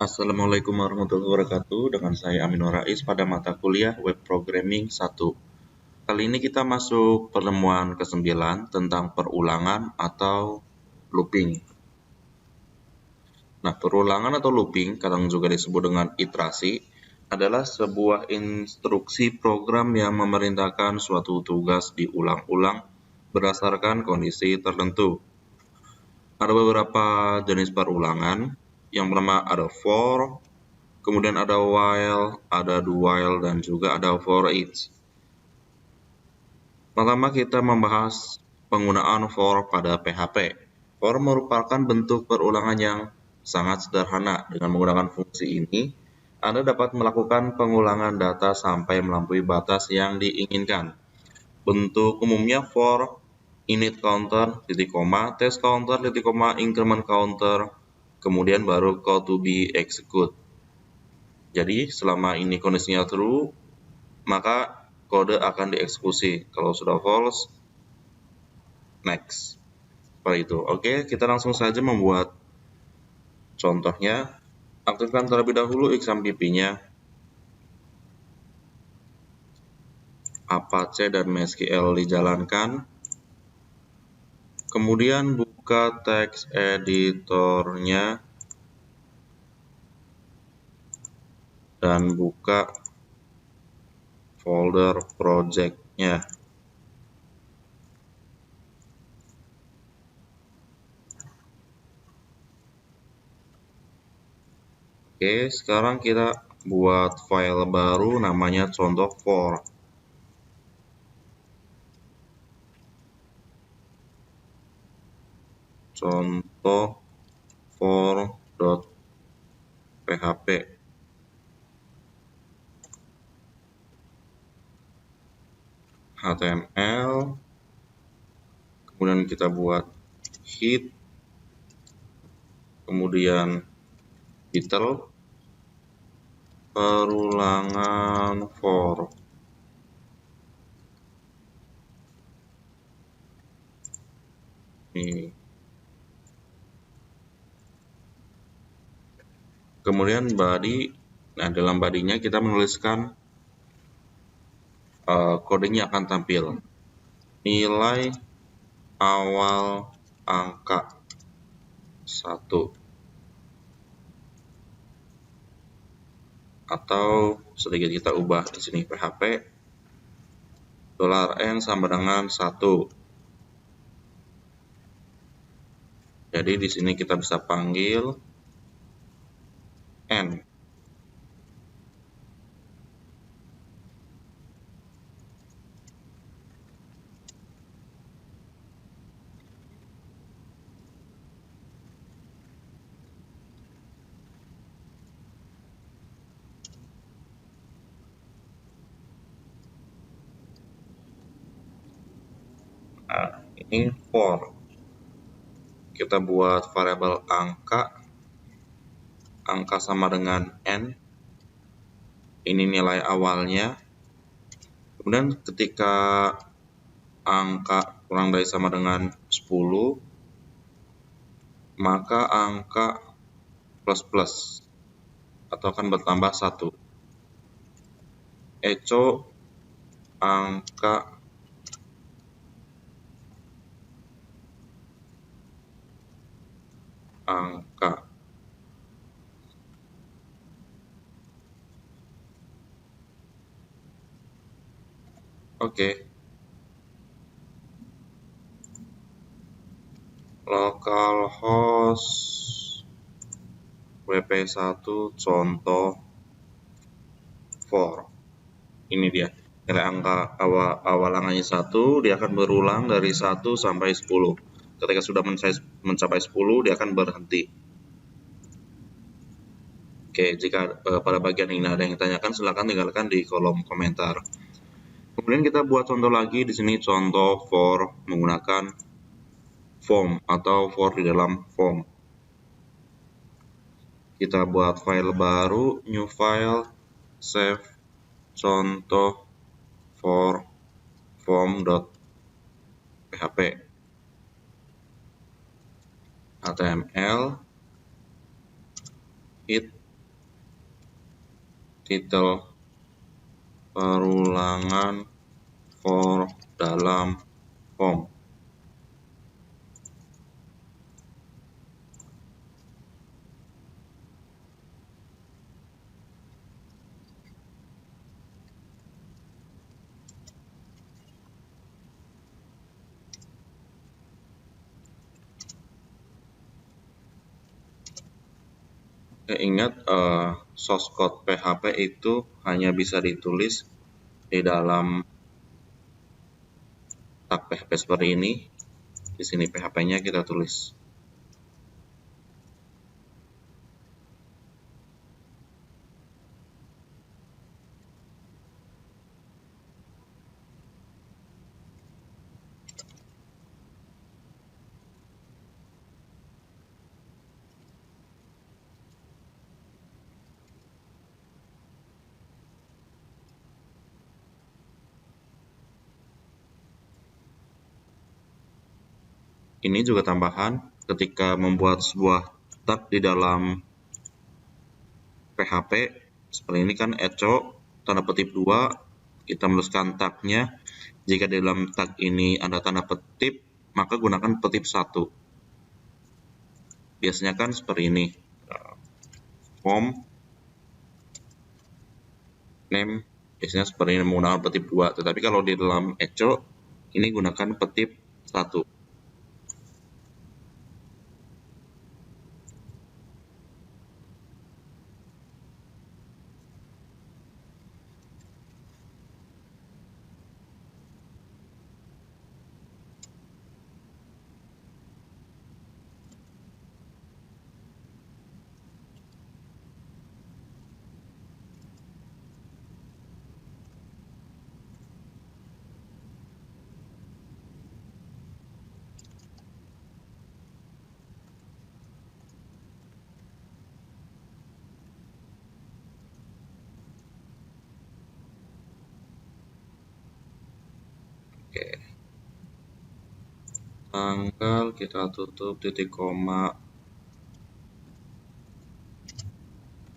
Assalamualaikum warahmatullahi wabarakatuh. Dengan saya Aminur Rais pada mata kuliah Web Programming 1. Kali ini kita masuk pertemuan ke-9 tentang perulangan atau looping. Nah, perulangan atau looping, kadang juga disebut dengan iterasi, adalah sebuah instruksi program yang memerintahkan suatu tugas diulang-ulang berdasarkan kondisi tertentu. Ada beberapa jenis perulangan. Yang pertama ada for, kemudian ada while, ada do while, dan juga ada for each. Pertama kita membahas penggunaan for pada PHP. For merupakan bentuk perulangan yang sangat sederhana. Dengan menggunakan fungsi ini, Anda dapat melakukan pengulangan data sampai melampaui batas yang diinginkan. Bentuk umumnya for init counter, titik koma, test counter, titik koma, increment counter, kemudian baru call to be execute. Jadi selama ini kondisinya true, maka kode akan dieksekusi. Kalau sudah false, next. Seperti itu. Oke, kita langsung saja membuat contohnya. Aktifkan terlebih dahulu XAMPP-nya. Apache dan MySQL dijalankan. Kemudian buka text editornya dan buka folder project-nya. Oke, sekarang kita buat file baru namanya contoh for. Contoh for.php. HTML, kemudian kita buat head, kemudian title, perulangan for. Ini. Kemudian body, nah dalam body-nya kita menuliskan kodenya akan tampil. Nilai awal angka 1. Atau sedikit kita ubah di sini PHP $n sama dengan 1. Jadi di sini kita bisa panggil n. Nah, ini for. Kita buat variabel angka sama dengan n. Ini nilai awalnya. Kemudian ketika angka kurang dari sama dengan 10, maka angka plus atau akan bertambah 1. Echo angka Oke. Localhost WP1 contoh for. Ini dia. Nilai angka awal angkanya 1, dia akan berulang dari 1 sampai 10. Ketika sudah mencapai 10, dia akan berhenti. Oke, jika pada bagian ini ada yang ditanyakan, silakan tinggalkan di kolom komentar. Kemudian kita buat contoh lagi di sini, contoh for menggunakan form atau for di dalam form. Kita buat file baru, new file, save contoh for form.php. HTML, it, titel perulangan for dalam form. Ingat, source code PHP itu hanya bisa ditulis di dalam tag PHP seperti ini. Di sini PHP-nya kita tulis. Ini juga tambahan ketika membuat sebuah tag di dalam PHP seperti ini kan echo tanda petik 2, kita menuliskan tagnya. Jika di dalam tag ini ada tanda petik, maka gunakan petik 1. Biasanya kan seperti ini, form name biasanya seperti ini menggunakan petik 2, tetapi kalau di dalam echo ini gunakan petik 1. Oke. Tanggal kita tutup titik koma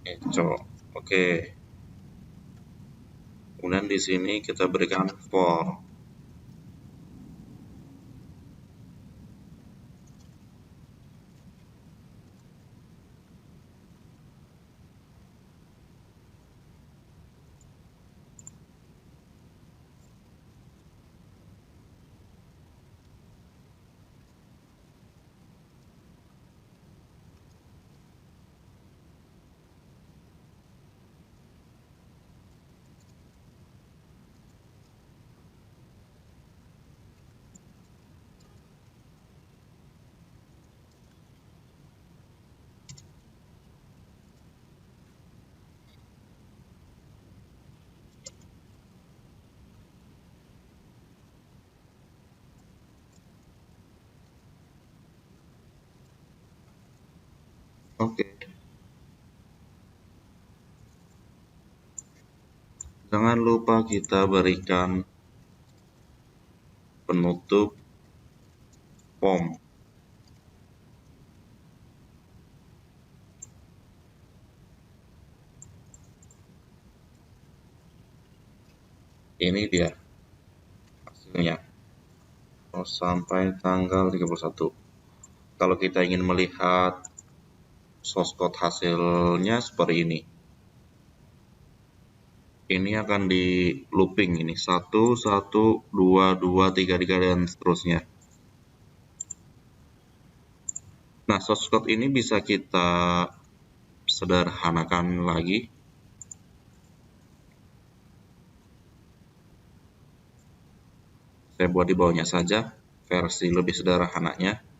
echo. Oke. Kemudian di sini kita berikan for. Oke. Jangan lupa kita berikan penutup form. Ini dia hasilnya. Sampai tanggal 31. Kalau kita ingin melihat source code hasilnya seperti ini. Ini akan di looping ini 1, 1, 2, 2, 3, 3 dan seterusnya. Nah, source code ini bisa kita sederhanakan lagi. Saya buat di bawahnya saja versi lebih sederhananya.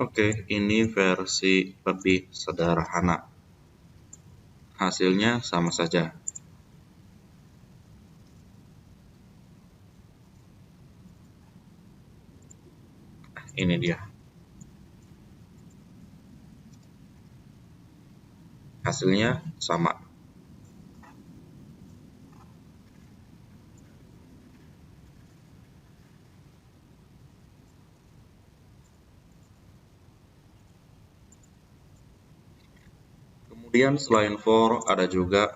Oke, ini versi lebih sederhana. Hasilnya sama saja. Ini dia. Hasilnya sama. Kemudian selain for, ada juga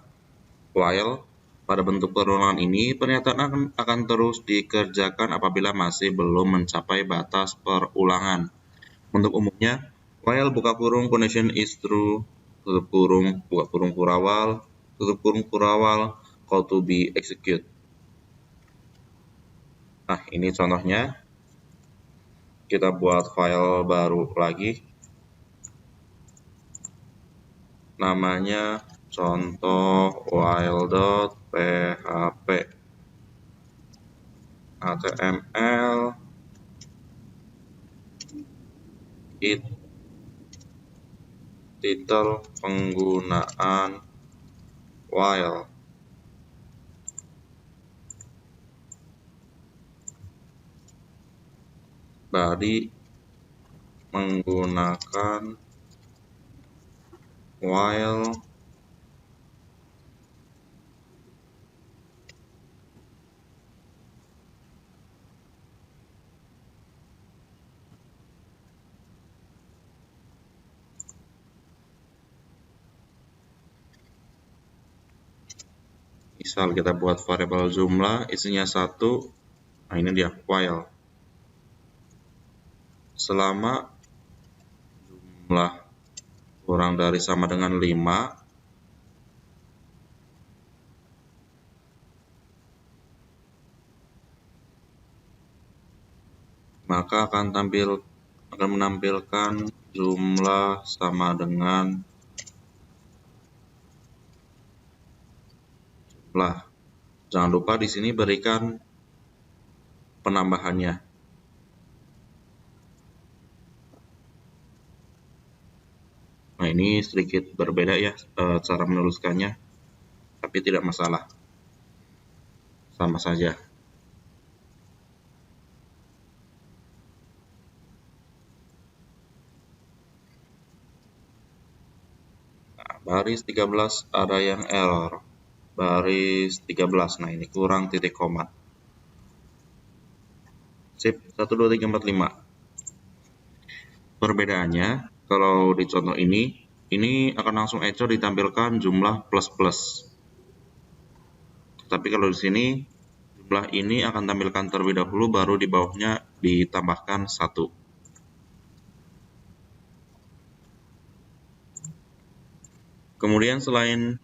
while. Pada bentuk perulangan ini, pernyataan akan terus dikerjakan apabila masih belum mencapai batas perulangan. Untuk umumnya, while buka kurung condition is true, tutup kurung, buka kurung kurawal, tutup kurung kurawal, call to be execute. Nah, ini contohnya. Kita buat file baru lagi. Namanya contoh while.php html it title penggunaan while. Body menggunakan while misal kita buat variabel jumlah isinya 1. Nah, ini dia while. Selama jumlah kurang dari sama dengan 5, maka akan menampilkan jumlah sama dengan jumlah. Jangan lupa di sini berikan penambahannya. Nah, ini sedikit berbeda ya cara menuliskannya, tapi tidak masalah. Sama saja. Nah, baris 13 ada yang error. Baris 13, nah ini kurang titik koma. Sip, 1, 2, 3, 4, 5. Perbedaannya, kalau di contoh ini akan langsung echo ditampilkan jumlah plus. Tapi kalau di sini, jumlah ini akan tampilkan terlebih dahulu, baru di bawahnya ditambahkan 1. Kemudian selain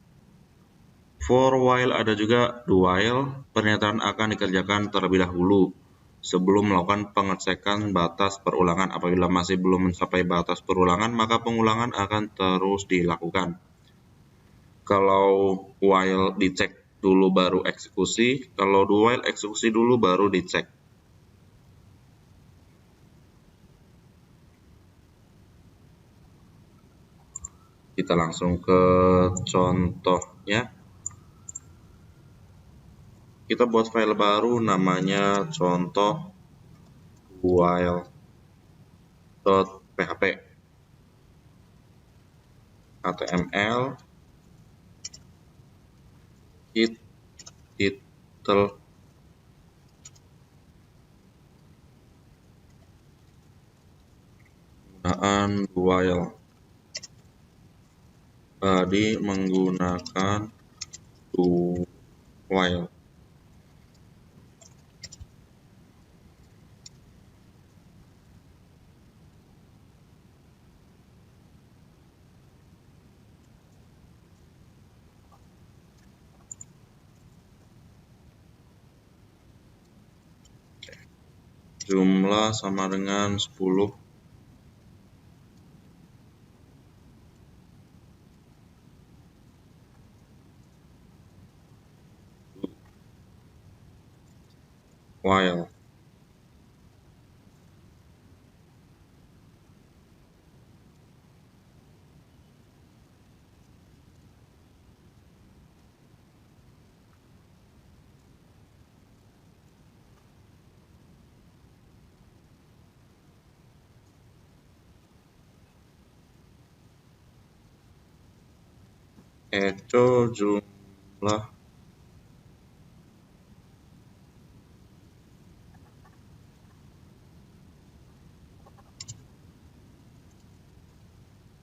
for while ada juga do while. Pernyataan akan dikerjakan terlebih dahulu sebelum melakukan pengecekan batas perulangan. Apabila masih belum mencapai batas perulangan, maka pengulangan akan terus dilakukan. Kalau while dicek dulu baru eksekusi, kalau do while eksekusi dulu baru dicek. Kita langsung ke contohnya. Kita buat file baru namanya contoh while.php html it title penggunaan while. Body menggunakan do while. Jumlah sama dengan 10. While echo jumlah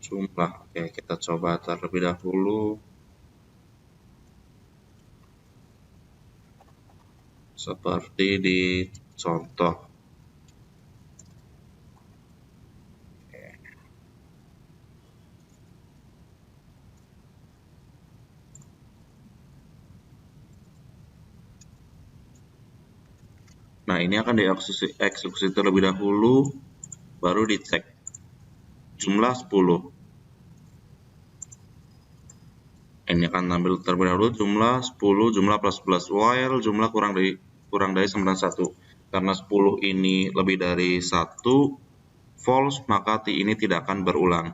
jumlah. Oke, kita coba terlebih dahulu seperti di contoh. Nah, ini akan dieksekusi terlebih dahulu, baru dicek. Jumlah 10. Ini akan ambil terlebih dahulu jumlah 10, jumlah plus 11, while jumlah kurang dari 91. Karena 10 ini lebih dari 1, false, maka T ini tidak akan berulang.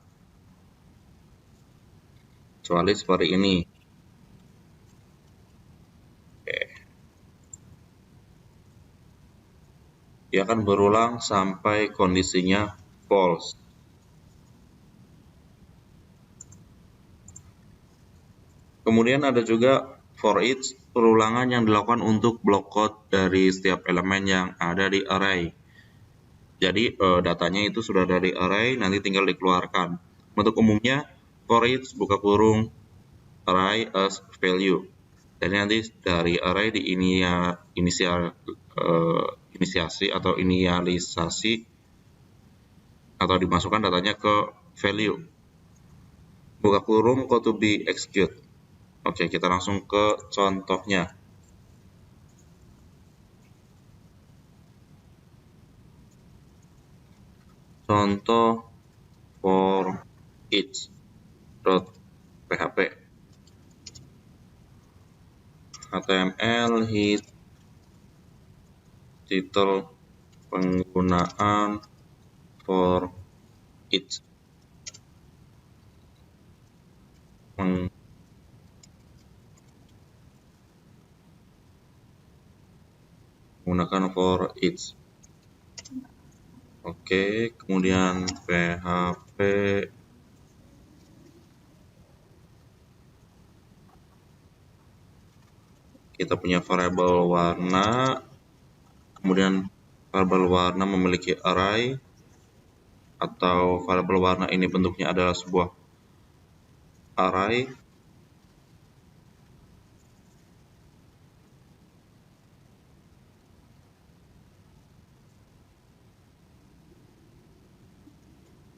Kecuali seperti ini. Oke. Dia akan berulang sampai kondisinya false. Kemudian ada juga for each, perulangan yang dilakukan untuk block code dari setiap elemen yang ada di array. Jadi datanya itu sudah dari array, nanti tinggal dikeluarkan. Untuk umumnya, for each buka kurung array as value. Jadi nanti dari array di inisiasi atau inialisasi atau dimasukkan datanya ke value. Buka kurung code to be execute. Oke, kita langsung ke contohnya. Contoh for each.php. HTML hit title penggunaan for each. Menggunakan for each. Oke, kemudian PHP kita punya variabel warna, kemudian variabel warna memiliki array, atau variabel warna ini bentuknya adalah sebuah array.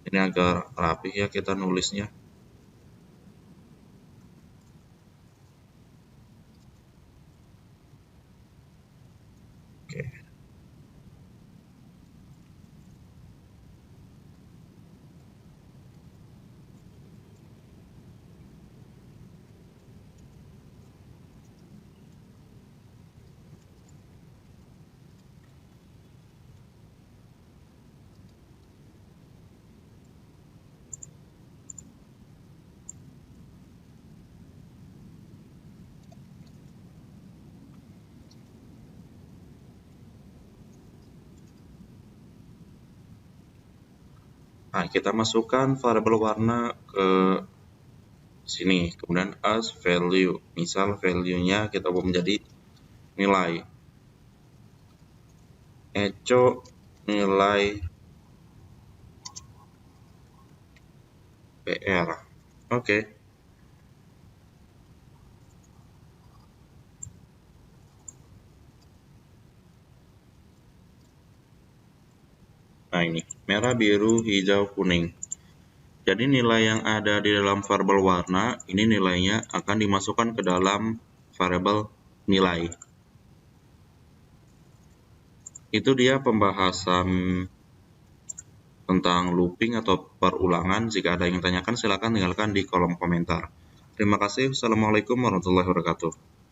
Ini agar rapi ya kita nulisnya. Oke. Nah, kita masukkan variabel warna ke sini, kemudian as value. Misal value-nya kita ubah menjadi nilai. Echo nilai PR. Oke. Nah, ini merah, biru, hijau, kuning. Jadi nilai yang ada di dalam variabel warna, ini nilainya akan dimasukkan ke dalam variabel nilai. Itu dia pembahasan tentang looping atau perulangan. Jika ada yang tanyakan, silakan tinggalkan di kolom komentar. Terima kasih. Assalamualaikum warahmatullahi wabarakatuh.